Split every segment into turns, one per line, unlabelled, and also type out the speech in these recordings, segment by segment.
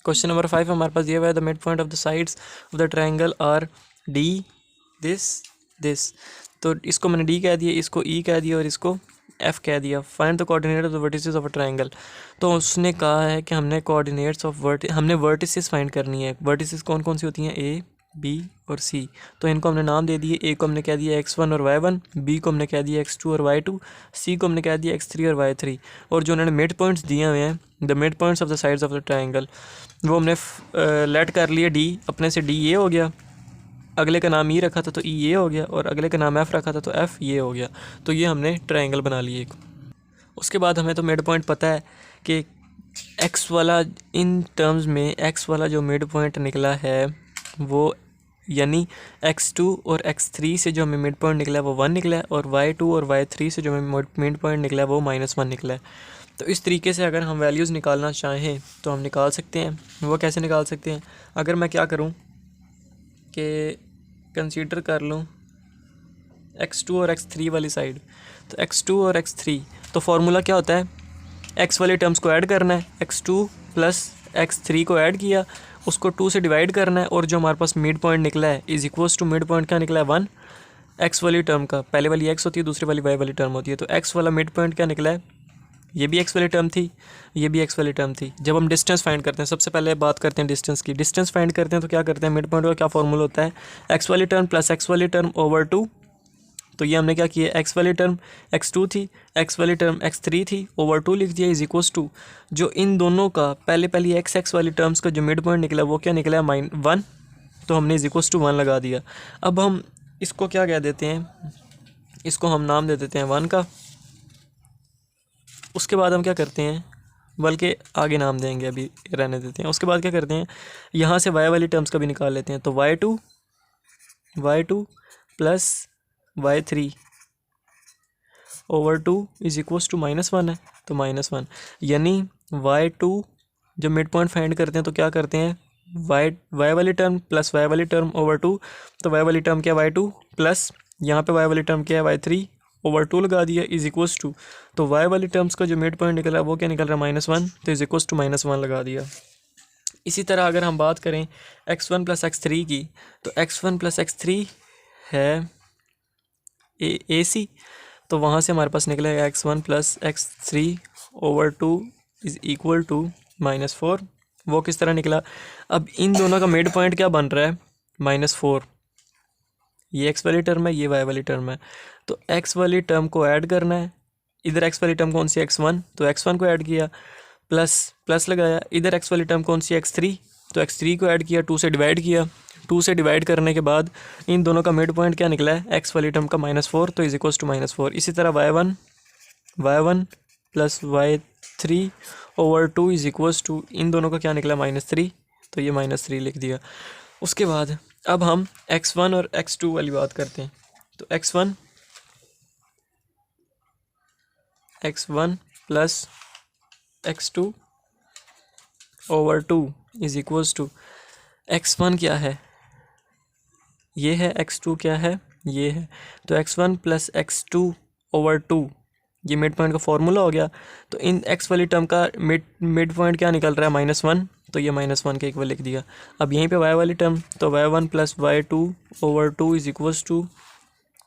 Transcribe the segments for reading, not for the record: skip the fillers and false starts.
Question number 5 हमारे पास दिया हुआ है the mid point of the sides of the triangle R D this. तो इसको मैंने डी कह दिया, इसको ई कह दिया और इसको एफ कह दिया। Find the coordinate of the vertices of a triangle. तो उसने कहा है कि हमने कोऑर्डिनेट्स ऑफ हमने वर्टिसेस फाइंड करनी है। वर्टिसेस कौन कौन सी होती हैं, ए बी और सी। तो इनको हमने नाम दे दिए। ए को हमने कह दिया x1 और y1, बी को हमने कह दिया x2 और y2, सी को हमने कह दिया x3 और y3। और जो उन्होंने मिड पॉइंट्स दिए हुए हैं, the mid points of the sides of the triangle, वो हमने लेट कर लिया डी। अपने से डी ये हो गया, अगले का नाम ई रखा था तो ई ये हो गया, और अगले का नाम एफ़ रखा था तो एफ़ ये हो गया। तो ये हमने ट्रायंगल बना लिए एक। उसके बाद हमें तो मिड पॉइंट पता है कि एक्स वाला, इन टर्म्स में एक्स वाला जो मिड पॉइंट निकला है वो, यानी x2 और x3 से जो हमें मिड पॉइंट निकला है वो 1 निकला है, और y2 और y3 से जो हमें मिड पॉइंट निकला है वो -1 निकला है। तो इस तरीके से अगर हम वैल्यूज़ निकालना चाहें तो हम निकाल सकते हैं। वो कैसे निकाल सकते हैं, अगर मैं क्या करूं कि कंसीडर कर लूं x2 और x3 वाली साइड। तो x2 और x3, तो फार्मूला क्या होता है, x वाली टर्म्स को ऐड करना है, x2 प्लस x3 को ऐड किया, उसको 2 से डिवाइड करना है, और जो हमारे पास मिड पॉइंट निकला है is equals to, midpoint क्या निकला है 1, x वाली टर्म का, पहले वाली x होती है, दूसरी वाली y वाली टर्म होती है। तो x वाला मिड पॉइंट क्या निकला है, ये भी x वाली टर्म थी, ये भी x वाली टर्म थी। जब हम डिस्टेंस फाइंड करते हैं, सबसे पहले बात करते हैं डिस्टेंस की। डिस्टेंस फाइंड करते हैं तो क्या करते हैं, मिड पॉइंट का क्या फॉर्मूला होता है, x वाली टर्म प्लस x वाली टर्म ओवर 2। तो ये हमने क्या किया, x वाली टर्म x2 थी, x वाली टर्म x3 थी, ओवर 2 लिख दिया, इज इक्वल्स टू जो इन दोनों का पहली x वाली टर्म्स का जो मिड पॉइंट निकला वो क्या निकला है, -1। तो हमने इज इक्वल्स टू 1 लगा दिया। अब हम इसको क्या कह देते हैं, इसको हम नाम दे देते हैं 1 का। उसके बाद हम क्या करते हैं, बल्कि आगे नाम देंगे, अभी रहने देते हैं। उसके बाद क्या करते हैं, यहाँ से y वाली टर्म्स का भी निकाल लेते हैं। तो y2 plus y3 over 2 is equals to -1 है, तो -1, यानी y2 जब मिड पॉइंट फाइंड करते हैं तो क्या करते हैं, y वाली टर्म प्लस y वाली टर्म ओवर 2। तो y वाली टर्म क्या है y2 प्लस, यहाँ पे y वाली टर्म क्या है y3 ओवर 2 लगा दिया, इज इक्वल्स टू, तो y वाली टर्म्स का जो मिड पॉइंट निकला है वो क्या निकल रहा है -1, तो इज इक्वल्स टू -1 लगा दिया। इसी तरह अगर हम बात करें x1 प्लस x3 की, तो x1 प्लस x3 है ए सी, तो वहाँ से हमारे पास निकलेगा x1 plus x3 over 2 is equal to -4। वो किस तरह निकला, अब इन दोनों का मिड पॉइंट क्या बन रहा है, -4। ये x वाली टर्म है, ये y वाली टर्म है, तो x वाली टर्म को ऐड करना है। इधर x वाली टर्म कौन सी, x1, तो x1 को ऐड किया, प्लस लगाया। इधर x वाली टर्म कौन सी, x3, तो x3 को ऐड किया, 2 से डिवाइड किया। 2 से डिवाइड करने के बाद इन दोनों का मिड पॉइंट क्या निकला है, x वाली टर्म का -4, तो इज इक्वल्स टू -4। इसी तरह y1 plus y3 over 2 is equals to, इन दोनों का क्या निकला, -3, तो ये -3 लिख दिया। उसके बाद अब हम x1 और x2 वाली बात करते हैं। तो x1 plus x2 over 2 is equals to, x1 क्या है, ये है, x2 क्या है, ये है। तो x1 प्लस x2 ओवर 2, ये मिड पॉइंट का फॉर्मूला हो गया। तो इन x वाली टर्म का मिड पॉइंट क्या निकल रहा है, -1, तो ये -1 के इक्वल लिख दिया। अब यहीं पे y वाली टर्म, तो y1 plus y2 over 2 is equals to,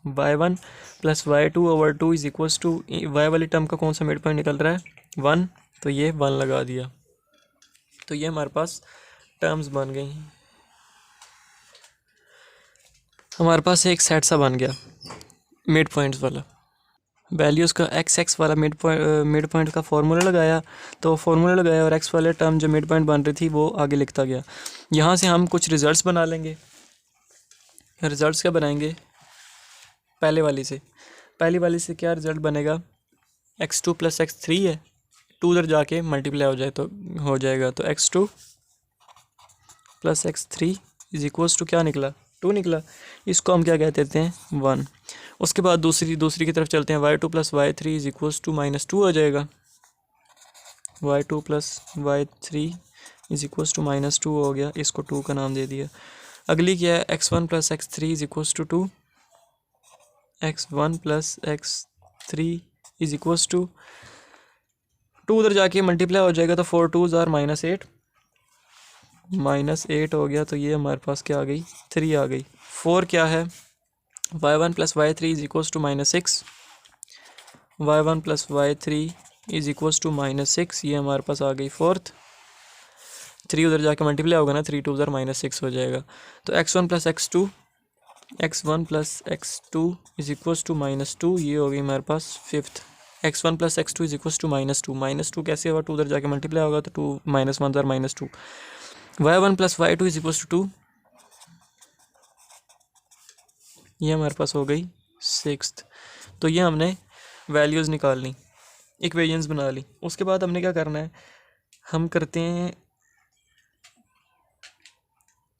y1 plus y2 over 2 is equals to, y वाली टर्म का कौन सा मिड पॉइंट निकल रहा है, 1, तो ये 1 लगा दिया। तो ये हमारे पास टर्म्स बन गई। हमारे पास एक सेट सा बन गया मिड पॉइंट्स वाला। वैल्यूज़ का x वाला मिड पॉइंट का फार्मूला लगाया, तो फार्मूला लगाया और x वाले टर्म जो मिड पॉइंट बन रही थी वो आगे लिखता गया। यहाँ से हम कुछ रिजल्ट्स बना लेंगे। रिजल्ट्स क्या बनाएंगे, पहले वाली से क्या रिज़ल्ट बनेगा, x2 प्लस x3 है, 2 उधर जाके मल्टीप्लाई हो जाए तो हो जाएगा, तो x2 plus x3 is equals to क्या निकला, 2 निकला। इसको हम क्या कह देते हैं, 1। उसके बाद दूसरी की तरफ चलते हैं, y2 plus y3 is equals to -2 हो जाएगा, y2 plus y3 is equals to -2 हो गया, इसको 2 का नाम दे दिया। अगली क्या है, x1 plus x3 is equals to 2, x1 plus x3 is equals to 2 उधर जाके मल्टीप्लाई हो जाएगा, तो 4 2s are -8, -8 हो गया, तो ये हमारे पास क्या आ गई, 3 आ गई। 4 क्या है, y1 + y3 is equals to -6, y1 + y3 is equals to -6, ये हमारे पास आ गई फोर्थ। 3 उधर जाके मल्टीप्लाई होगा ना, 3 2 उधर -6 हो जाएगा। तो x1 + x2 is equals to -2, ये हो गई हमारे पास fifth. x1 + x2 is equals to -2, -2 कैसे होगा, 2 उधर जाके मल्टीप्लाई होगा तो 2 -1 उधर -2। y1 + y2 is equals to 2, ये हमारे पास हो गई सिक्स्थ। तो ये हमने वैल्यूज़ निकाल ली, इक्वेशंस बना ली। उसके बाद हमने क्या करना है, हम करते हैं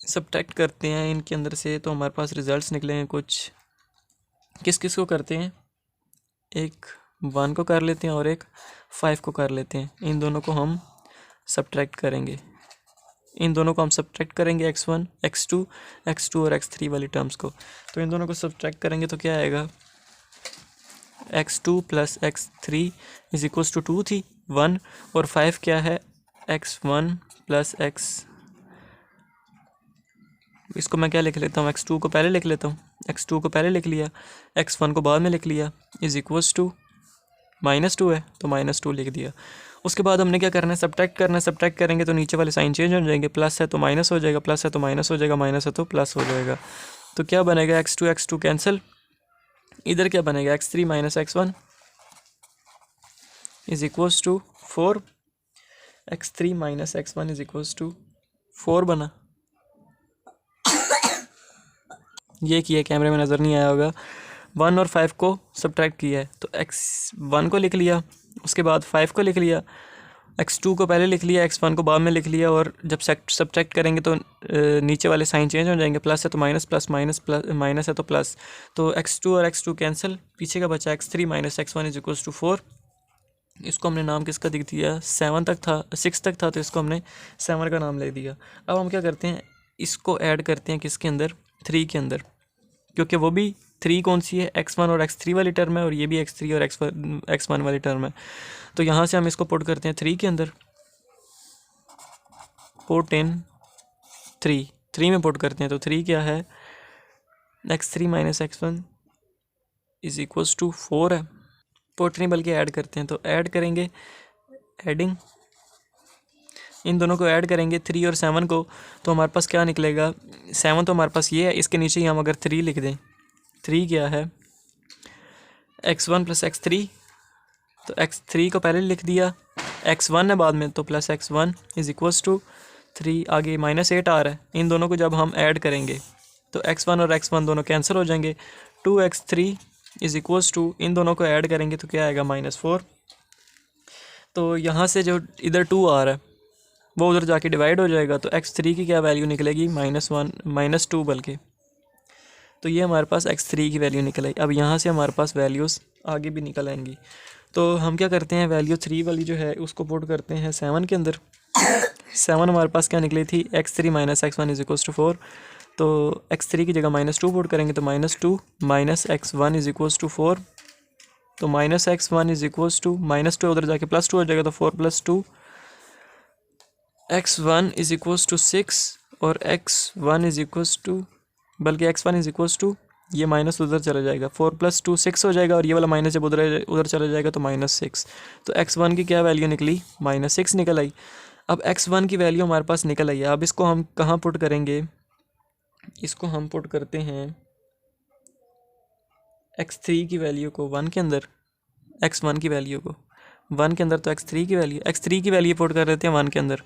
सब्ट्रैक्ट करते हैं इनके अंदर से, तो हमारे पास रिजल्ट्स निकले हैं कुछ। किस किस को करते हैं, एक 1 को कर लेते हैं और एक 5 को कर लेते हैं। इन दोनों को हम सब्ट्रैक्ट करेंगे, इन दोनों को हम सब्ट्रैक्ट करेंगे, x1 x2 और x3 वाली टर्म्स को। तो इन दोनों को सब्ट्रैक्ट करेंगे तो क्या आएगा, x2 + x3 is equals to 2 थी 1, और 5 क्या है, x1 + x, इसको मैं क्या लिख लेता हूँ, x2 को पहले लिख लेता हूँ, x2 को पहले लिख लिया, x1 को बाद में लिख लिया, इज इक्वल्स टू -2 है तो -2 लिख दिया। उसके बाद हमने क्या करना है, सब्ट्रैक्ट करना है। सब्ट्रैक्ट करेंगे तो नीचे वाले साइन चेंज हो जाएंगे, प्लस है तो माइनस हो जाएगा, प्लस है तो माइनस हो जाएगा, माइनस है तो प्लस हो जाएगा। तो क्या बनेगा, x2 कैंसिल, इधर क्या बनेगा, x3 - x1 is equals to 4, x3 - x1 is equals to 4 बना। ये किया, कैमरे में नज़र नहीं आया होगा। 1 और 5 को सब्ट्रैक्ट किया है तो x1 को लिख लिया, उसके बाद 5 को लिख लिया, x2 को पहले लिख लिया, x1 को बाद में लिख लिया, और जब सब्ट्रैक्ट करेंगे तो नीचे वाले साइन चेंज हो जाएंगे, प्लस है तो minus, plus minus, plus minus है तो प्लस। तो x2 और x2 कैंसिल, पीछे का बचा x3 - x1 is equals to 4। इसको हमने नाम किसका दिख दिया, 7 तक था, 6 तक था तो इसको हमने 7 का नाम ले दिया। अब हम क्या करते हैं, इसको ऐड करते हैं किसके अंदर, 3 के अंदर, क्योंकि वो भी 3 कौन सी है, x1 और x3 वाली टर्म है, और ये भी x3 और x1 वाली टर्म है। तो यहाँ से हम इसको पुट करते हैं 3 के अंदर, पुट इन 3 में पुट करते हैं। तो 3 क्या है, x3 - x1 is equals to 4 है, पुट नहीं बल्कि ऐड करते हैं। तो ऐड करेंगे, एडिंग, इन दोनों को ऐड करेंगे 3 और 7 को, तो हमारे पास क्या निकलेगा, 7 तो हमारे पास ये है, इसके नीचे ही हम अगर 3 लिख दें, 3 क्या है, x1 + x3, तो x3 को पहले लिख दिया, x1 है बाद में, तो plus x1 is equals to 3, आगे -8 आ रहा है। इन दोनों को जब हम ऐड करेंगे तो x1 और x1 दोनों कैंसिल हो जाएंगे, 2x3 इज इक्वल्स टू, इन दोनों को ऐड करेंगे तो क्या आएगा, -4। तो यहाँ से जो इधर 2 आ रहा है वो उधर जाके डिवाइड हो जाएगा, तो x3 की क्या वैल्यू निकलेगी, -2 बल्कि। तो ये हमारे पास x3 की वैल्यू निकल आई। अब यहाँ से हमारे पास वैल्यूज़ आगे भी निकल आएंगी। तो हम क्या करते हैं, वैल्यू 3 वाली जो है उसको पुट करते हैं 7 के अंदर। 7 हमारे पास क्या निकली थी, x3 - x1 is equals to 4। तो x3 की जगह -2 पुट करेंगे तो -2 - x1 इज इक्वल्स टू 4। तो -x1 इज इक्वल्स टू -2 उधर जाके +2 हो जाएगा, तो 4 + 2 x1 इज इक्वल्स टू 6, और x1 इज इक्वल्स टू, बल्कि x1 इज इक्वल्स टू, ये माइनस उधर चला जाएगा, 4 + 2 6 हो जाएगा, और ये वाला माइनस जब उधर चला जाएगा तो -6। तो x1 की क्या वैल्यू निकली, -6 निकल आई। अब x1 की वैल्यू हमारे पास निकल आई है। अब इसको हम कहाँ पुट करेंगे, इसको हम पुट करते हैं x3 की वैल्यू को 1 के अंदर, x1 की वैल्यू को 1 के अंदर, तो x3 की वैल्यू पुट कर देते हैं 1 के अंदर।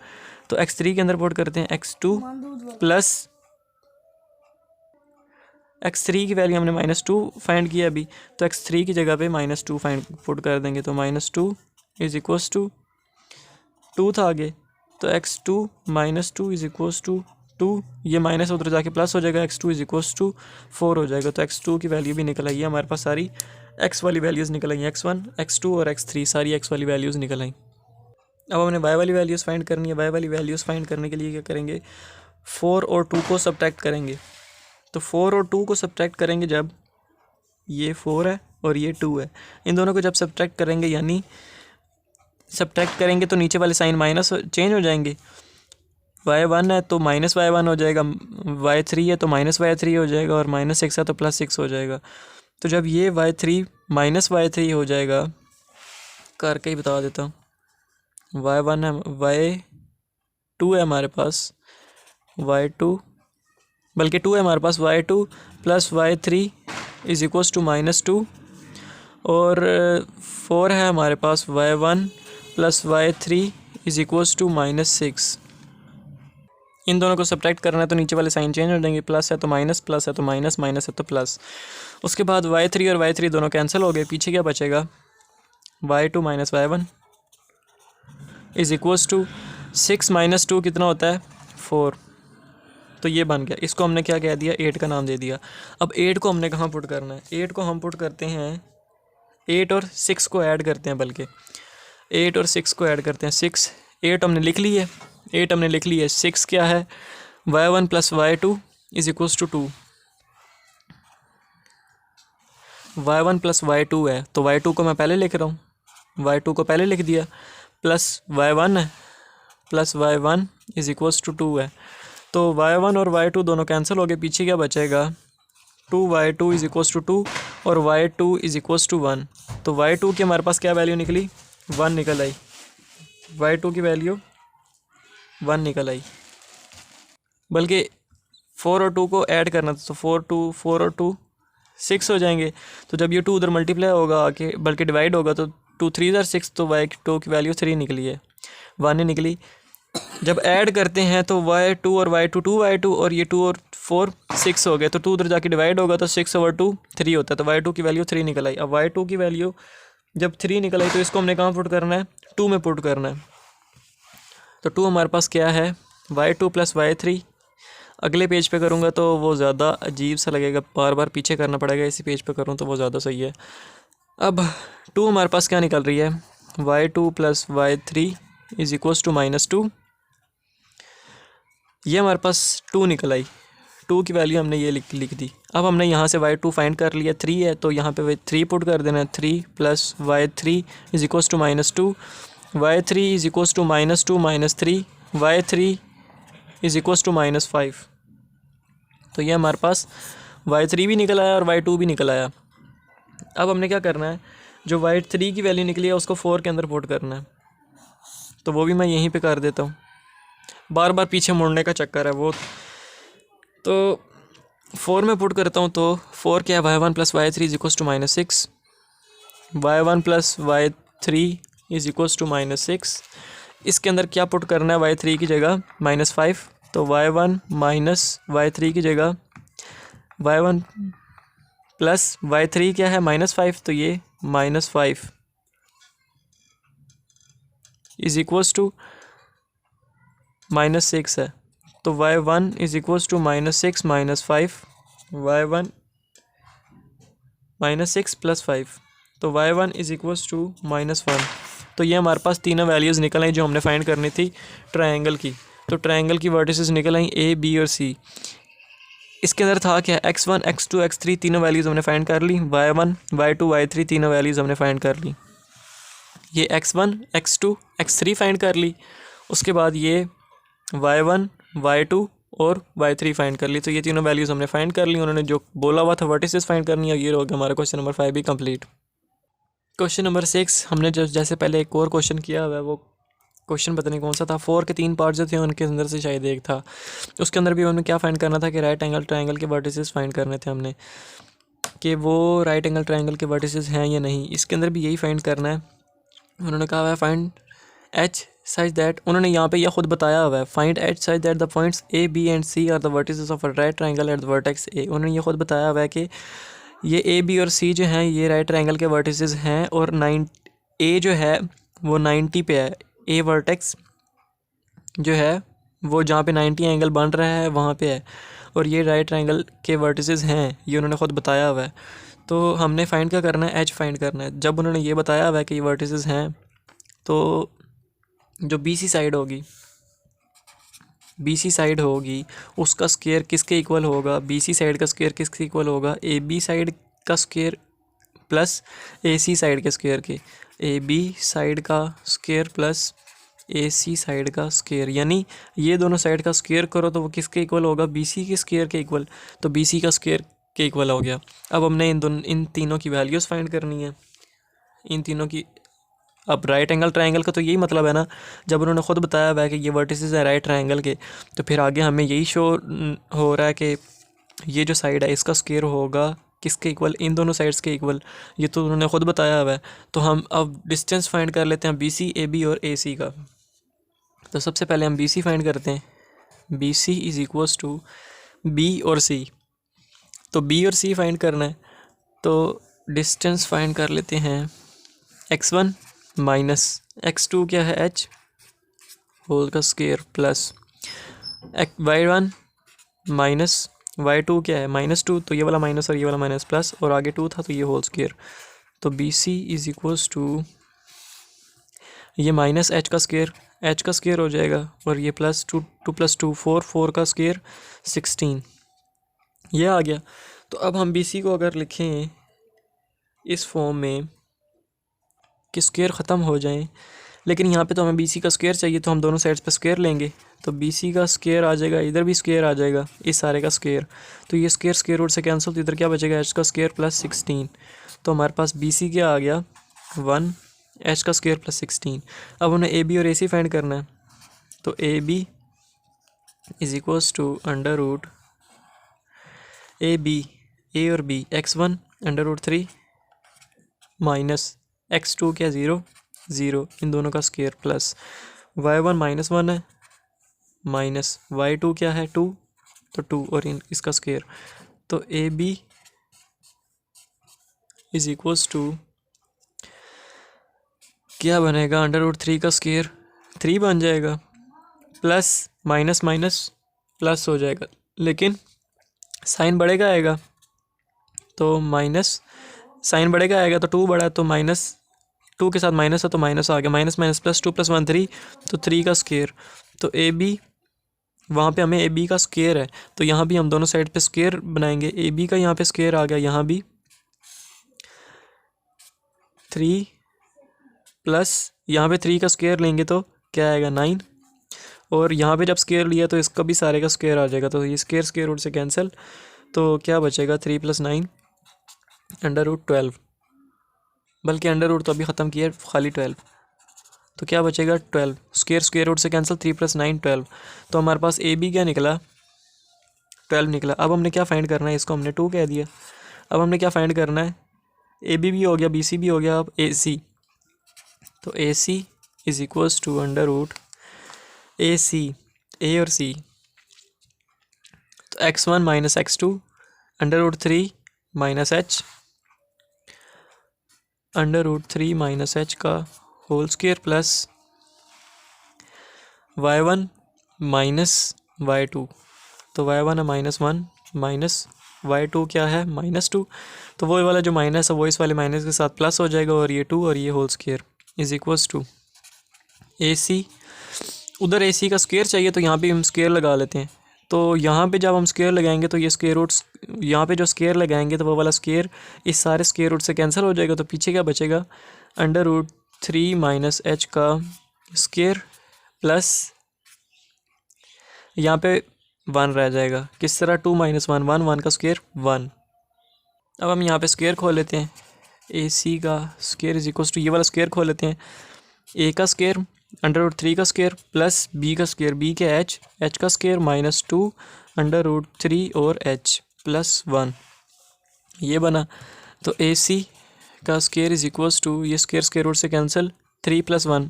तो x3 के अंदर पुट करते हैं x2 प्लस x3 की वैल्यू हमने -2 फाइंड किया अभी, तो x3 की जगह पे -2 फाइंड पुट कर देंगे, तो -2 इज इक्वल्स टू 2 था आगे, तो x2 - 2 इज इक्वल्स टू 2, ये माइनस उधर जाके प्लस हो जाएगा, x2 इज इक्वल्स टू 4 हो जाएगा। तो x2 की वैल्यू भी निकल आई है हमारे पास, सारी x वाली वैल्यूज़ निकल आई, x1 x2 और x3 सारी x वाली वैल्यूज़ निकल आई। अब हमने y वाली वैल्यूज़ फाइंड करनी है। y वाली वैल्यूज़ फाइंड करने के लिए क्या करेंगे, 4 और 2 को सब्ट्रैक्ट करेंगे। तो 4 और 2 को सब्ट्रैक्ट करेंगे जब, ये 4 है और ये 2 है, इन दोनों को जब सब्ट्रैक्ट करेंगे, यानी सब्ट्रैक्ट करेंगे तो नीचे वाले साइन माइनस चेंज हो जाएंगे, y1 है तो माइनस y1 हो जाएगा, y3 है तो माइनस y3 हो जाएगा, और -6 है तो +6 हो जाएगा। तो जब ये y3 माइनस y3 हो जाएगा, करके ही बता देता हूँ। y1 है, y2 है हमारे पास, y2 बल्कि 2 है हमारे पास, y2 plus y3 is equals to -2, और 4 है हमारे पास, y1 plus y3 is equals to -6। इन दोनों को सब्ट्रैक्ट करना है तो नीचे वाले साइन चेंज हो जाएंगे, प्लस है तो माइनस, प्लस है तो माइनस, माइनस है तो प्लस। उसके बाद y3 और y3 दोनों कैंसिल हो गए, पीछे क्या बचेगा, y2 minus y1 is equals to 6 minus 2 कितना होता है, 4। तो ये बन गया, इसको हमने क्या कह दिया, 8 का नाम दे दिया। अब 8 को हमने कहाँ पुट करना है, 8 को हम पुट करते हैं, 8 और 6 को ऐड करते हैं, बल्कि 8 और 6 को ऐड करते हैं। 6 8 हमने लिख ली है, 8 हमने लिख ली है, 6 क्या है, y1 plus y2 is equals to 2। y1 plus y2 है तो y2 को मैं पहले लिख रहा हूँ, y2 को पहले लिख दिया, प्लस y1 है, plus y1 is equals to 2 है। तो y1 और y2 दोनों कैंसिल हो गए, पीछे क्या बचेगा, 2y2 इज इक्वल्स टू 2 और y2 इज इक्वल्स टू 1। तो y2 की हमारे पास क्या वैल्यू निकली, 1 निकल आई, y2 की वैल्यू 1 निकल आई। बल्कि 4 और 2 को ऐड करना था तो 4 और 2 6 हो जाएंगे। तो जब ये 2 उधर मल्टीप्लाई होगा आके, बल्कि डिवाइड होगा, तो 2 3 ज़र 6, तो y2 की वैल्यू 3 निकली है, 1 ही निकली। जब ऐड करते हैं तो y2 और y2 2y2 और ये 2 और 4 6 हो गए, तो 2 उधर जाके डिवाइड होगा तो 6 ओवर 2 3 होता है, तो y2 की वैल्यू 3 निकल आई। अब y2 की वैल्यू जब 3 निकल आई तो इसको हमने कहाँ पुट करना है, 2 में पुट करना है। तो 2 हमारे पास क्या है, y2 प्लस y3। अगले पेज पे करूँगा तो वो ज़्यादा अजीब सा लगेगा, बार बार पीछे करना पड़ेगा, इसी पेज पे करूँ तो वो ज़्यादा सही है। अब 2 हमारे पास क्या निकल रही है, y2 plus y3 is equals to -2। ये हमारे पास 2 निकल आई, 2 की वैल्यू हमने ये लिख दी। अब हमने यहाँ से y2 फाइंड कर लिया, 3 है तो यहाँ पे 3 पुट कर देना है, 3 plus y3 is equals to -2, y3 is equals to -2 -3, y3 is equals to -5। तो ये हमारे पास y3 भी निकल आया और y2 भी निकल आया। अब हमने क्या करना है, जो y3 की वैल्यू निकली है उसको 4 के अंदर पुट करना है, तो वो भी मैं यहीं पे कर देता हूँ, बार बार पीछे मुड़ने का चक्कर है वो। तो 4 में पुट करता हूँ तो 4 क्या है, y1 plus y3 is equals to -6, y1 plus y3 is equals to -6। इसके अंदर क्या पुट करना है, y3 की जगह -5, तो y1 माइनस y3 की जगह y1 प्लस y3 क्या है, -5, तो ये -5 इज इक्वल्स टू -6 है। तो y1 is equals to -6 -5, y1 -6 plus 5, तो y1 इज इक्वल्स टू -1। तो ये हमारे पास तीनों वैल्यूज़ निकल आई जो हमने फाइंड करनी थी ट्रायंगल की। तो ट्रायंगल की वर्टिसेस निकल आई A, B और C। इसके अंदर था क्या, x1 x2 x3 तीनों वैल्यूज़ हमने फाइंड कर ली, y1 y2 y3 तीनों वैल्यूज़ हमने फाइंड कर ली। ये x1 x2 x3 फाइंड कर ली, उसके बाद ये y1 y2 और y3 फाइंड कर ली। तो ये तीनों वैल्यूज़ हमने फाइंड कर ली, उन्होंने जो बोला हुआ था वर्टिसेस फाइंड करनी है, ये हो गया हमारा क्वेश्चन नंबर 5 भी कंप्लीट। क्वेश्चन नंबर 6 हमने जो जैसे पहले एक और क्वेश्चन किया हुआ है, वो क्वेश्चन पता नहीं कौन सा था, 4 के 3 पार्ट जो थे उनके अंदर से शायद एक था। उसके अंदर भी हमें क्या फाइंड करना था कि राइट एंगल ट्रायंगल के वर्टिसेस फाइंड करने थे हमने, कि वो राइट एंगल ट्रायंगल के वर्टिसेस हैं या नहीं। इसके अंदर भी यही फाइंड करना है। उन्होंने कहा हुआ है फाइंड एच सच दैट, उन्होंने यहाँ पे यह खुद बताया हुआ है, find h such that the points A B and C are the vertices of a right triangle at the vertex A. उन्होंने ये खुद बताया हुआ है कि ये ए बी और सी जो हैं ये राइट ट्रायंगल के वर्टिसेस हैं, और ए जो है वो 90 पे है, ए वर्टेक्स जो है वो जहाँ पे 90 एंगल बन रहा है वहाँ पे है, और ये राइट ट्रायंगल के वर्टिसेस हैं, ये उन्होंने खुद बताया हुआ है। तो हमने फाइंड क्या करना है, एच फाइंड करना है। जब उन्होंने ये बताया हुआ है कि ये वर्टिसेस हैं, तो जो BC साइड होगी, BC साइड होगी उसका स्क्वायर किसके इक्वल होगा, BC साइड का स्क्वायर किसके इक्वल होगा, AB साइड का स्क्वायर प्लस AC साइड के स्क्वायर के, AB साइड का स्क्वायर प्लस ए सी साइड का स्क्वायर, यानी ये दोनों साइड का स्क्वायर करो तो वो किसके इक्वल होगा, बी सी के स्क्वायर के इक्वल। तो बी सी का स्क्वायर के इक्वल हो गया। अब हमने इन तीनों की वैल्यूज़ फाइंड करनी है, इन तीनों की। अब राइट एंगल ट्रायंगल का तो यही मतलब है ना, जब उन्होंने ख़ुद बताया हुआ है कि ये वर्टिसेस हैं राइट ट्रायंगल के, तो फिर आगे हमें यही शो हो रहा है कि ये जो साइड है इसका स्क्वायर होगा किसके इक्वल, इन दोनों साइड्स के इक्वल। ये तो उन्होंने ख़ुद बताया हुआ है। तो हम अब डिस्टेंस फाइंड कर लेते हैं बी सी, ए बी और ए सी का। तो सबसे पहले हम बी सी फाइंड करते हैं। B C is equals to B और सी। तो बी और सी फाइंड करना है, तो डिस्टेंस फाइंड कर लेते हैं x1 माइनस x2 क्या है h होल का square plus y1 minus y2 क्या है -2, तो ये वाला माइनस और ये वाला माइनस प्लस, और आगे 2 था तो ये होल स्क्वायर। तो B C is equals to ये माइनस h का स्क्वायर हो जाएगा, और ये प्लस 2 + 2 4 का स्क्वायर 16, ये आ गया। तो अब हम बी सी को अगर लिखें इस फॉर्म में कि स्क्वायर ख़त्म हो जाएं, लेकिन यहाँ पे तो हमें बी सी का स्क्वायर चाहिए, तो हम दोनों साइड्स पे स्क्वायर लेंगे। तो बी सी का स्क्वायर आ जाएगा, इधर भी स्क्वायर आ जाएगा, इस सारे का स्क्वायर। तो ये स्क्वायर रूट से कैंसिल, तो इधर क्या बचेगा, एच का स्क्वायर प्लस 16। तो हमारे पास बी सी क्या आ गया 1, एच का स्क्वायर प्लस 16। अब उन्हें ए बी और ए सी फाइंड करना है। तो A B is equals to under root A B, A और बी x1 √3 माइनस x2 क्या 0 0, इन दोनों का स्क्वायर प्लस y1 -1 है माइनस y2 क्या है 2, तो 2 और इसका स्क्वायर। तो A B is equals to क्या बनेगा, √3 का स्क्वायर 3 बन जाएगा, प्लस माइनस माइनस प्लस हो जाएगा, लेकिन साइन बढ़ेगा आएगा, तो माइनस साइन बढ़ेगा आएगा, तो 2 बढ़ा तो -2 के साथ माइनस है तो माइनस आ गया, माइनस माइनस प्लस 2 + 1 3, तो 3 का स्क्वायर। तो ए बी वहाँ पे हमें ए बी का स्क्वायर है, तो यहाँ भी हम दोनों साइड पे स्क्वायर बनाएंगे। ए बी का यहाँ पे स्क्वायर आ गया, यहाँ भी 3 प्लस यहाँ पे 3 का स्क्वायर लेंगे तो क्या आएगा 9, और यहाँ पे जब स्क्वायर लिया तो इसका भी सारे का स्क्वायर आ जाएगा, तो ये स्क्वायर रूट से कैंसिल, तो क्या बचेगा 3 + 9 √12, बल्कि अंडर रूट तो अभी ख़त्म किया है, खाली 12, तो क्या बचेगा 12, स्क्वायर रूट से कैंसिल, 3 + 9 12। तो हमारे पास ए बी क्या निकला 12 निकला। अब हमने क्या फाइंड करना है, इसको हमने 2 कह दिया। अब हमने क्या फाइंड करना है, ए बी भी हो गया, बी सी भी हो गया, अब ए सी। तो A C is equals to under root A C, A और सी, तो x1 minus x2 √3 minus h √3 minus h का whole square plus y1 minus y2, तो y1 है -1 माइनस y2 क्या है -2, तो वो वाला जो माइनस है वो इस वाले माइनस के साथ प्लस हो जाएगा, और ये 2 और ये whole square is equals to A C. उधर ए सी का स्क्वायर चाहिए तो यहाँ पे हम स्क्वायर लगा लेते हैं। तो यहाँ पे जब हम स्क्वायर लगाएंगे तो ये स्क्वायर रूट, यहाँ पे जो स्क्वायर लगाएंगे तो वो वाला स्क्वायर इस सारे स्क्वायर रूट से कैंसिल हो जाएगा, तो पीछे क्या बचेगा √3 माइनस h का स्क्वायर प्लस यहाँ पे 1 रह जाएगा, किस तरह 2 - 1 1 1 का स्क्वायर 1। अब हम यहाँ पे स्क्वायर खोल लेते हैं, ए सी का स्क्वायर इज इक्वल्स टू ये वाला स्क्वायर खोल लेते हैं, ए का स्क्वायर √3 का स्क्वायर प्लस बी का स्क्वायर, बी के h का स्क्वायर -2 √3 और h प्लस 1, ये बना। तो ए सी का स्क्वायर इज इक्वल्स टू ये स्क्वायर रूट से कैंसिल, 3 + 1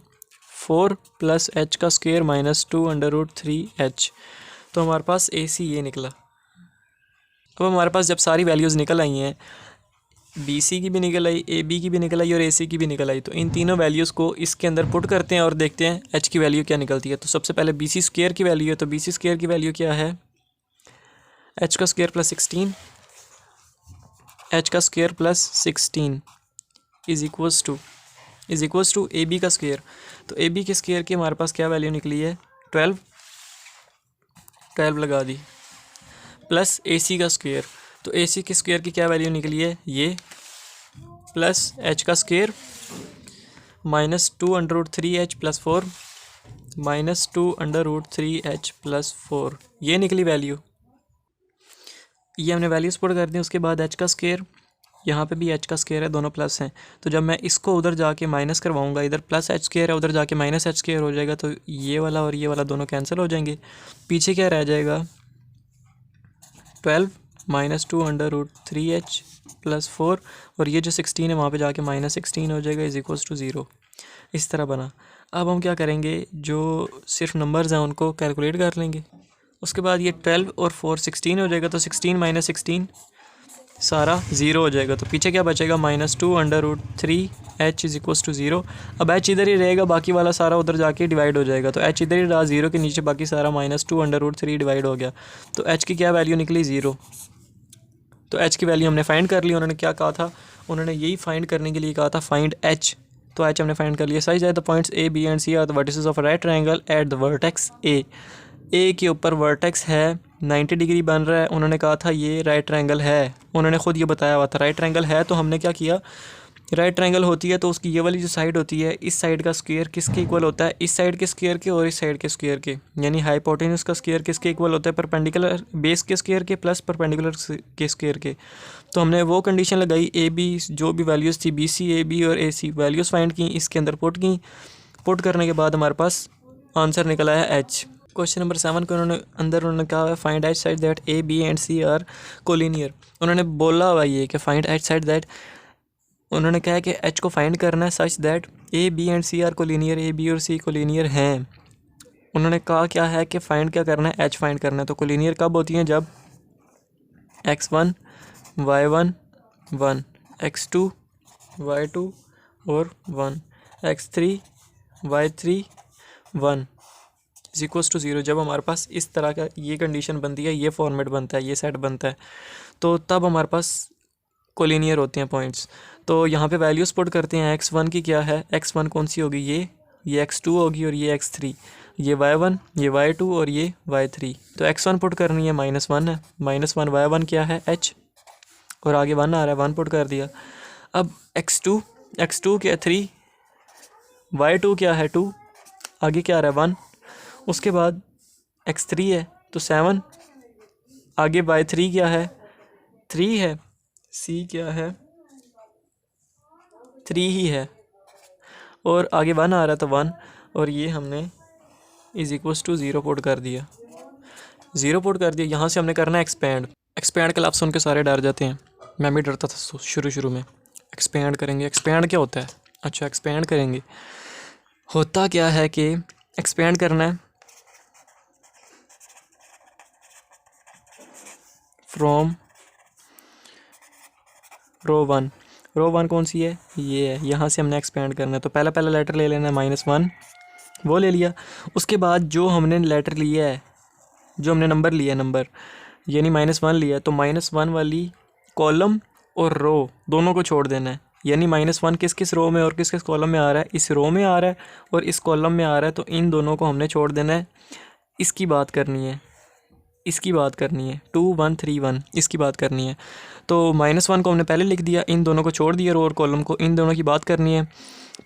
4 प्लस h का स्क्वायर -2 √3 h, तो हमारे पास ए सी ये निकला। अब हमारे पास जब सारी वैल्यूज़ निकल आई हैं, बी सी की भी निकल आई, ए बी की भी निकल आई और ए सी की भी निकल आई, तो इन तीनों वैल्यूज़ को इसके अंदर पुट करते हैं और देखते हैं एच की वैल्यू क्या निकलती है। तो सबसे पहले बी सी स्क्वायर की वैल्यू है, तो बी सी स्क्वायर की वैल्यू क्या है, एच का स्क्वायर प्लस 16, एच का square plus 16 is equals to A B का स्क्वायर। तो ए बी के स्क्वायर की हमारे पास क्या वैल्यू निकली है 12 लगा दी, प्लस ए सी का स्क्वायर, तो ए सी के स्क्वायर की क्या वैल्यू निकली है ये, प्लस एच का स्क्वायर -2 √3 h प्लस 4 -2√3h+4 ये निकली वैल्यू। ये हमने वैल्यूज पुट कर दी। उसके बाद h का स्क्वायर, यहाँ पे भी h का स्क्वायर है, दोनों प्लस हैं। तो जब मैं इसको उधर जाके माइनस करवाऊंगा, इधर प्लस h स्क्वायर है, उधर जाके माइनस h स्क्वायर हो जाएगा, तो ये वाला और ये वाला दोनों कैंसिल हो जाएंगे। पीछे क्या रह जाएगा, 12 -2√3h+4 और ये जो 16 है वहाँ पे जाके -16 हो जाएगा =0। इस तरह बना। अब हम क्या करेंगे, जो सिर्फ नंबर्स हैं उनको कैलकुलेट कर लेंगे। उसके बाद ये 12 और 4 16 हो जाएगा, तो 16 - 16 सारा 0 हो जाएगा। तो पीछे क्या बचेगा, -2√3h =0। अब h इधर ही रहेगा, बाकी वाला सारा उधर जाके डिवाइड हो जाएगा। तो h इधर ही रहा 0 के नीचे, बाकी सारा -2√3 डिवाइड हो गया। तो h की क्या वैल्यू निकली, 0। तो h की वैल्यू हमने फाइंड कर ली। उन्होंने क्या कहा था, उन्होंने यही फाइंड करने के लिए कहा था, फाइंड h। तो h हमने फाइंड कर लिया। Such that the points A, B and C are the vertices of right triangle at the vertex A। A के ऊपर वर्टेक्स है, 90 डिग्री बन रहा है। उन्होंने कहा था ये राइट ट्रायंगल है, उन्होंने ख़ुद ये बताया हुआ था राइट ट्रायंगल है। तो हमने क्या किया, राइट ट्रायंगल होती है तो उसकी ये वाली जो साइड होती है, इस साइड का स्क्वायर किसके इक्वल होता है, इस साइड के स्क्वायर के और इस साइड के स्क्वायर के। यानी हाइपोटेन्यूज का स्क्वायर किसके इक्वल होता है, परपेंडिकुलर बेस के स्क्वायर के प्लस परपेंडिकुलर के स्क्वायर के। तो हमने वो कंडीशन लगाई, ए बी जो भी वैल्यूज़ थी, बी सी ए बी और ए सी वैल्यूज़ फाइंड की, इसके अंदर पुट की। पुट करने के बाद हमारे पास आंसर निकल आया एच। क्वेश्चन नंबर 7 को उन्होंने कहा है find h side that A B and C are collinear. उन्होंने बोला हुआ ये कि फाइंड एच साइड दैट, उन्होंने कहा है कि एच को फाइंड करना है such that A B and C are collinear, A B और सी कोलिनियर हैं। उन्होंने कहा क्या है कि फाइंड क्या करना है, एच फाइंड करना है। तो कोलिनियर कब होती हैं, जब x1 y1 1, x2 y2 और 1, x3 y3 1 =0। जब हमारे पास इस तरह का ये कंडीशन बनती है, ये फॉर्मेट बनता है, ये सेट बनता है, तो तब हमारे पास कोलिनियर होते हैं पॉइंट्स। तो यहाँ पे वैल्यूज़ पुट करते हैं। x1 की क्या है, x1 कौन सी होगी, ये x2 होगी और ये x3, ये y1, ये y2 और ये y3। तो x1 पुट करनी है, -1 है, -1 y1 क्या है h और आगे 1 आ रहा है, 1 पुट कर दिया। अब x2 क्या 3, y2 क्या है 2, आगे क्या आ रहा है 1, उसके बाद x3 है तो 7, आगे y3 क्या है 3 है, c क्या है 3 ही है और आगे 1 आ रहा है तो 1, और ये हमने =0 पुट कर दिया, 0 पुट कर दिया। यहाँ से हमने करना है एक्सपेंड का लफ्ज़ सुन के सारे डर जाते हैं, मैं भी डरता था शुरू में। एक्सपेंड करेंगे, एक्सपेंड क्या होता है, अच्छा एक्सपेंड करेंगे, होता क्या है कि एक्सपेंड करना है फ्रॉम रो वन कौन सी है, ये है, यहाँ से हमने एक्सपेंड करना है। तो पहला लेटर ले लेना है -1, वो ले लिया। उसके बाद जो हमने लेटर लिया है, जो हमने नंबर लिया है, नंबर यानी -1 लिया है, तो -1 वाली कॉलम और रो दोनों को छोड़ देना है। यानी -1 किस किस रो में और किस किस कॉलम में आ रहा है, इस रो में आ रहा है और इस कॉलम में आ रहा है, तो इन दोनों को हमने छोड़ देना है। इसकी बात करनी है, 2 1 3 1 इसकी बात करनी है। तो -1 को हमने पहले लिख दिया, इन दोनों को छोड़ दिया रो और कॉलम को, इन दोनों की बात करनी है।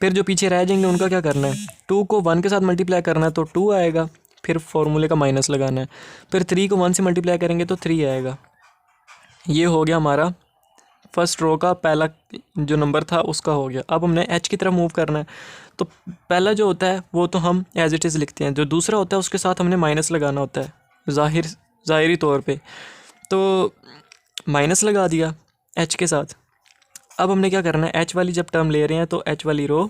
फिर जो पीछे रह जाएंगे उनका क्या करना है, 2 को 1 के साथ मल्टीप्लाई करना है तो 2 आएगा, फिर फॉर्मूले का माइनस लगाना है। फिर 3 को 1 से मल्टीप्लाई करेंगे तो 3 आएगा। ये हो गया हमारा फर्स्ट रो का पहला जो नंबर था उसका हो गया। अब हमने एच की तरफ मूव करना है। तो पहला जो होता है वो तो हम एज इट इज़ लिखते हैं, जो दूसरा होता है उसके साथ हमने माइनस लगाना होता है ज़ाहिरी तौर पे। तो माइनस लगा दिया एच के साथ। अब हमने क्या करना है, एच वाली जब टर्म ले रहे हैं तो एच वाली रो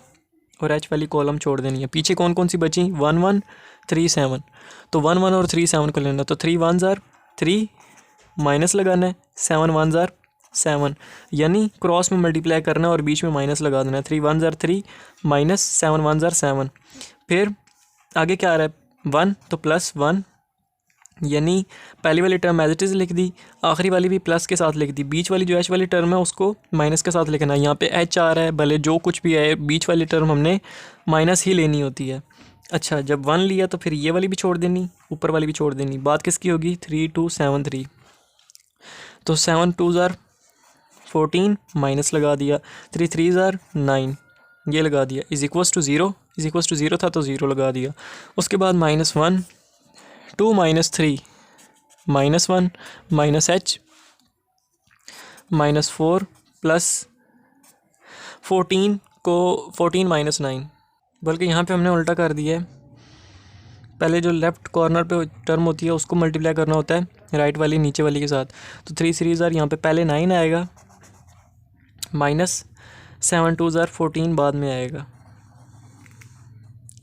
और एच वाली कॉलम छोड़ देनी है। पीछे कौन कौन सी बची, 1 1 3 7, तो 1 1 और 3 7 को लेना। तो 3 1 ज़ार 3 माइनस लगाना है, 7 1 ज़ार 7, यानी क्रॉस में मल्टीप्लाई करना है और बीच में माइनस लगा देना है। 3 1 ज़ार 3 माइनस 7 1 ज़ार 7। फिर आगे क्या आ रहा है 1, तो +1, यानी पहली वाली टर्म एज इट इज़ लिख दी, आखिरी वाली भी प्लस के साथ लिख दी, बीच वाली जो एच वाली टर्म है उसको माइनस के साथ लिखना है। यहाँ पे एच आ रहा है, भले जो कुछ भी आए, बीच वाली टर्म हमने माइनस ही लेनी होती है। अच्छा, जब 1 लिया तो फिर ये वाली भी छोड़ देनी, ऊपर वाली भी छोड़ देनी। बात किसकी होगी, 3 2 7 3, तो 7 2 ज़ार 14 माइनस लगा दिया, 3 3 ज़ार 9 ये लगा दिया, =0। इज इक्वल टू 0 था तो 0 लगा दिया। उसके बाद -1, 2 - 3 -1 -h -4 प्लस 14 को 14 -9, बल्कि यहाँ पे हमने उल्टा कर दिया है। पहले जो लेफ़्ट कॉर्नर पे टर्म होती है उसको मल्टीप्लाई करना होता है राइट वाली नीचे वाली के साथ। तो 3 सीरीज़ आर यहाँ पे पहले 9 आएगा, -7 2 ज़ार 14 बाद में आएगा।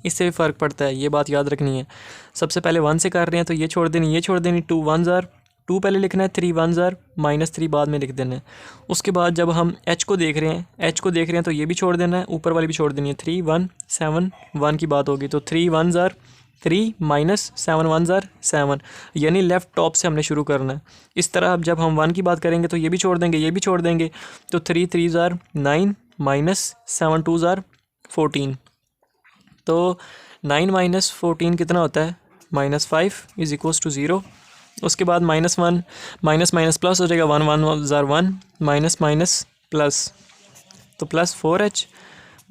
इससे भी फ़र्क पड़ता है, ये बात याद रखनी है। सबसे पहले 1 से कर रहे हैं तो ये छोड़ देनी, ये छोड़ देनी। 2 1 ज़ार 2 पहले लिखना है, 3 1 ज़ार -3 बाद में लिख देना है। उसके बाद जब हम h को देख रहे हैं तो ये भी छोड़ देना है, ऊपर वाली भी छोड़ देनी है। 3 1 7 1 की बात होगी तो 3 1 ज़ार 3 -7 1 ज़ार 7, यानी लेफ़्ट टॉप से हमने शुरू करना है। इस तरह अब जब हम 1 की बात करेंगे तो ये भी छोड़ देंगे, ये भी छोड़ देंगे। तो 3 3 ज़ार 9 -7 2 ज़ार 14। तो 9 -14 कितना होता है? -5 इज़ इक्वल्स टू 0। उसके बाद -1 माइनस प्लस हो जाएगा, 1 1 ज़ार 1 माइनस प्लस, तो plus 4h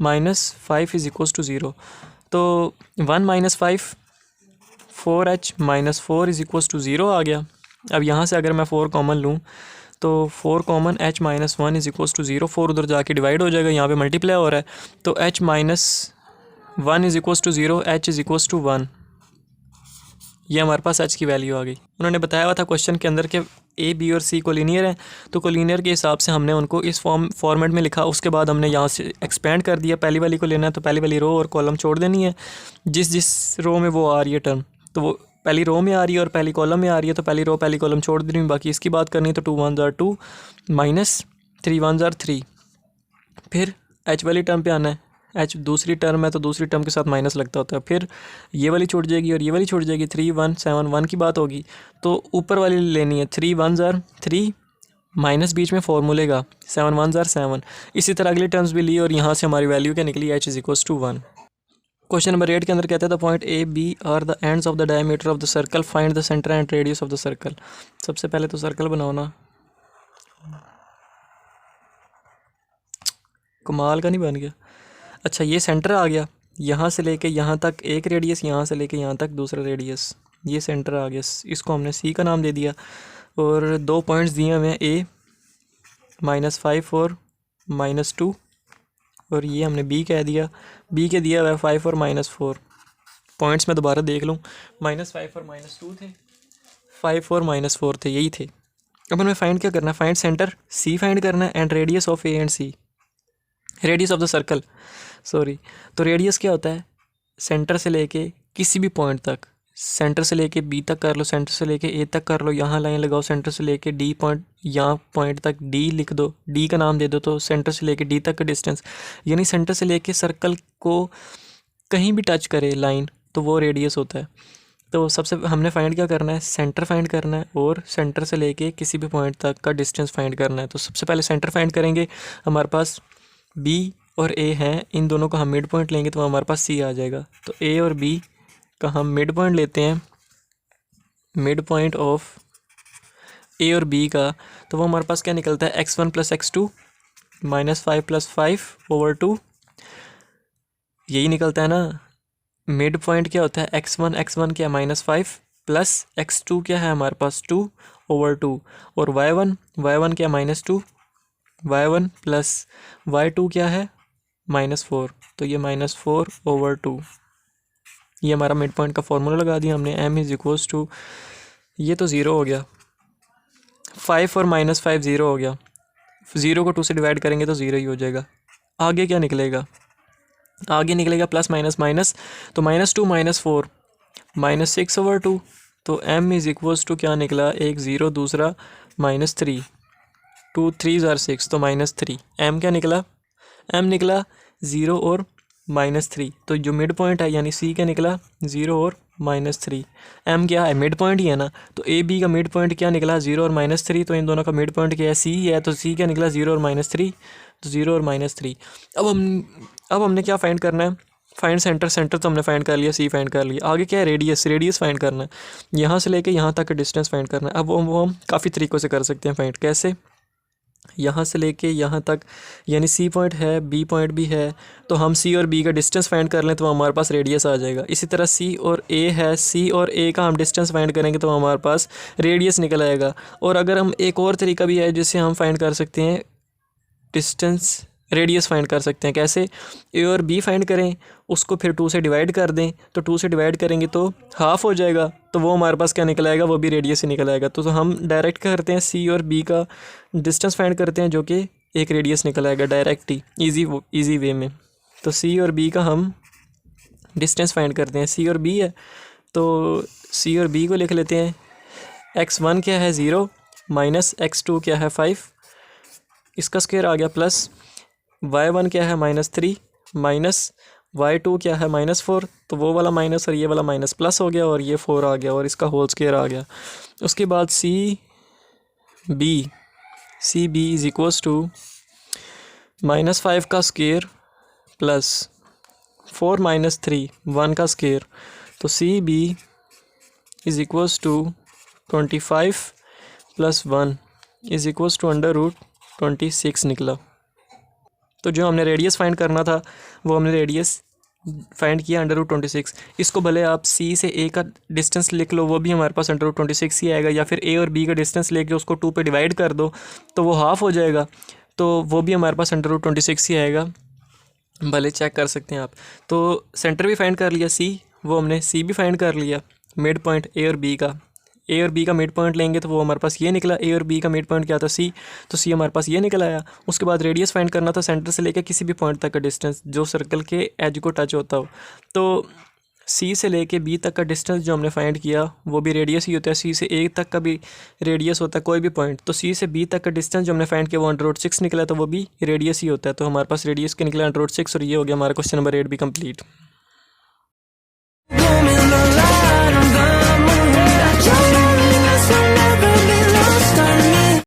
-5 is equals to 0। तो 1 -5 4h -4 इज़ इक्वल्स टू 0 आ गया। अब यहाँ से अगर मैं 4 कॉमन लूँ तो 4 common h -1 is equals to 0। 4 उधर जाके डिवाइड हो जाएगा, यहाँ पे मल्टीप्लाई हो रहा है। तो h -1 is equals to 0, h is equals to 1। ये हमारे पास h की वैल्यू आ गई। उन्होंने बताया हुआ था क्वेश्चन के अंदर कि a b और c कोलिनियर है, तो कोलिनियर के हिसाब से हमने उनको इस फॉर्मेट में लिखा। उसके बाद हमने यहाँ से एक्सपेंड कर दिया, पहली वाली को लेना है तो पहली वाली रो और कॉलम छोड़ देनी है। जिस रो में वो आ रही है टर्म, तो वो पहली रो में आ रही है और पहली कॉलम में आ रही है, तो पहली रो पहली कॉलम छोड़ देनी। बाकी इसकी बात करनी है तो 2 1 ज़ार 2 -3 1 ज़ार 3। फिर h वाली टर्म पे आना है, h दूसरी टर्म है तो दूसरी टर्म के साथ माइनस लगता होता है। फिर ये वाली छूट जाएगी और ये वाली छूट जाएगी। 3 1 7 1 की बात होगी तो ऊपर वाली लेनी है। 3 1 ज़ार 3 माइनस बीच में फॉर्मूले का 7 1 ज़ार 7। इसी तरह अगली टर्म्स भी ली और यहाँ से हमारी वैल्यू क्या निकली? h is equals to 1। Question number 8 के अंदर कहते हैं the point a b are the ends of the diameter of the circle, find the centre and radius of the circle. सबसे पहले तो सर्कल बनाओ ना, कमाल का नहीं बन गया। अच्छा, ये सेंटर आ गया, यहाँ से लेके यहाँ तक एक रेडियस, यहाँ से लेके यहाँ तक दूसरा रेडियस, ये सेंटर आ गया। इसको हमने सी का नाम दे दिया और 2 पॉइंट्स दिए हमें a -5 और -2, और ये हमने b कह दिया। b के दिया हुआ है 5 और -4। पॉइंट्स में दोबारा देख लूँ, -5 और -2 थे, 5 और -4 थे, यही थे। अब हमें फाइंड क्या करना है? फाइंड सेंटर, c फाइंड करना है, and radius of a and c, radius of the circle sorry. तो रेडियस क्या होता है? सेंटर से लेके किसी भी पॉइंट तक, सेंटर से लेके बी तक कर लो, सेंटर से लेके ए तक कर लो, यहाँ लाइन लगाओ, सेंटर से लेके डी पॉइंट, यहाँ पॉइंट तक डी लिख दो, डी का नाम दे दो, तो सेंटर से लेके डी तक का डिस्टेंस, यानी सेंटर से लेके सर्कल को कहीं भी टच करे लाइन तो वो रेडियस होता है। तो सबसे हमने फाइंड क्या करना है? सेंटर फाइंड करना है और सेंटर से लेके किसी भी पॉइंट तक का डिस्टेंस फाइंड करना है। तो सबसे पहले सेंटर फाइंड करेंगे। हमारे पास बी और ए हैं, इन दोनों का हम मिड पॉइंट लेंगे तो हमारे पास सी आ जाएगा। तो ए और बी का हम मिड पॉइंट लेते हैं, मिड पॉइंट ऑफ ए और बी का, तो वो हमारे पास क्या निकलता है? x1 + x2 -5 + 5/2, यही निकलता है ना। मिड पॉइंट क्या होता है? x1 क्या है? -5 प्लस x2 क्या है हमारे पास? 2/2, और y1 क्या है? -2, y1 प्लस y2 क्या है? -4, तो ये -4/2। ये हमारा मिड पॉइंट का फॉर्मूला लगा दिया हमने, m इज़ इक्वल्स टू, ये तो 0 हो गया, 5 और -5 0 हो गया। 0 को 2 से डिवाइड करेंगे तो 0 ही हो जाएगा। आगे क्या निकलेगा? आगे निकलेगा प्लस माइनस माइनस, तो -2 -4 -6/2, तो m इज़ इक्वल्स टू क्या निकला? एक 0, दूसरा -3, 2 3 ज़ार 6, तो -3। m क्या निकला? m निकला 0 और -3। तो जो मिड पॉइंट है यानी c क्या निकला? 0 और -3। m क्या है? मिड पॉइंट ही है ना। तो ए बी का मिड पॉइंट क्या निकला? 0 और -3। तो इन दोनों का मिड पॉइंट क्या है? c है, तो c क्या निकला? 0 और -3, तो 0 और -3। अब हमने क्या फाइंड करना है? फाइंड सेंटर, सेंटर तो हमने फाइंड कर लिया, सी फाइंड कर लिया। आगे क्या है? रेडियस, रेडियस फाइंड करना है, यहाँ से लेके यहाँ तक का डिस्टेंस फाइंड करना है। अब वो हम काफ़ी तरीक़ों से कर सकते हैं फाइंड। कैसे? यहाँ से लेके यहाँ तक, यानी सी पॉइंट है, बी पॉइंट भी है, तो हम सी और बी का डिस्टेंस फाइंड कर लें तो हमारे पास रेडियस आ जाएगा। इसी तरह सी और ए है, सी और ए का हम डिस्टेंस फाइंड करेंगे तो हमारे पास रेडियस निकल आएगा। और अगर हम एक और तरीका भी है जिससे हम फाइंड कर सकते हैं डिस्टेंस, रेडियस फाइंड कर सकते हैं। कैसे? ए और बी फाइंड करें, उसको फिर 2 से डिवाइड कर दें, तो 2 से डिवाइड करेंगे तो हाफ़ हो जाएगा, तो वो हमारे पास क्या निकल आएगा, वो भी रेडियस ही निकल आएगा। तो हम डायरेक्ट करते हैं सी और बी का डिस्टेंस फाइंड करते हैं जो कि एक रेडियस निकल आएगा डायरेक्ट ही, ईजी वे में। तो सी और बी का हम डिस्टेंस फाइंड करते हैं। सी और बी है तो सी और बी को लिख लेते हैं। x1 क्या है 0, माइनस x2 क्या है 5, इसका स्क्वायर आ गया, प्लस y1 क्या है -3, माइनस y2 क्या है -4, तो वो वाला माइनस और ये वाला माइनस प्लस हो गया और ये 4 आ गया और इसका होल स्क्वायर आ गया। उसके बाद C B is equals to -5 का स्क्वायर प्लस 4 - 3 1 का स्क्वायर, तो C B is equals to 25 + 1 is equals to √26 निकला। तो जो हमने रेडियस फाइंड करना था वो हमने रेडियस फाइंड किया √26। इसको भले आप सी से ए का डिस्टेंस लिख लो, वो भी हमारे पास √26 ही आएगा, या फिर ए और बी का डिस्टेंस लेके उसको 2 पे डिवाइड कर दो तो वो हाफ़ हो जाएगा, तो वो भी हमारे पास √26 ही आएगा। भले चेक कर सकते हैं आप। तो सेंटर भी फाइंड कर लिया सी, वो हमने सी भी फाइंड कर लिया। मिड पॉइंट ए और बी का मिड पॉइंट लेंगे तो वो हमारे पास ये निकला। ए और बी का मिड पॉइंट क्या था सी, तो सी हमारे पास ये निकल आया। उसके बाद रेडियस फाइंड करना था सेंटर से लेकर किसी भी पॉइंट तक का डिस्टेंस जो सर्कल के एज को टच होता हो। तो सी से लेके बी तक का डिस्टेंस जो हमने फाइंड किया वो भी रेडियस ही होता है। सी से ए तक का भी रेडियस होता है कोई भी पॉइंट। तो सी से बी तक का डिस्टेंस जो हमने फाइंड किया वो √6 निकला, तो वो भी रेडियस ही होता है। तो हमारे पास रेडियस के निकला √6 और ये हो गया हमारा क्वेश्चन नंबर 8 भी कंप्लीट।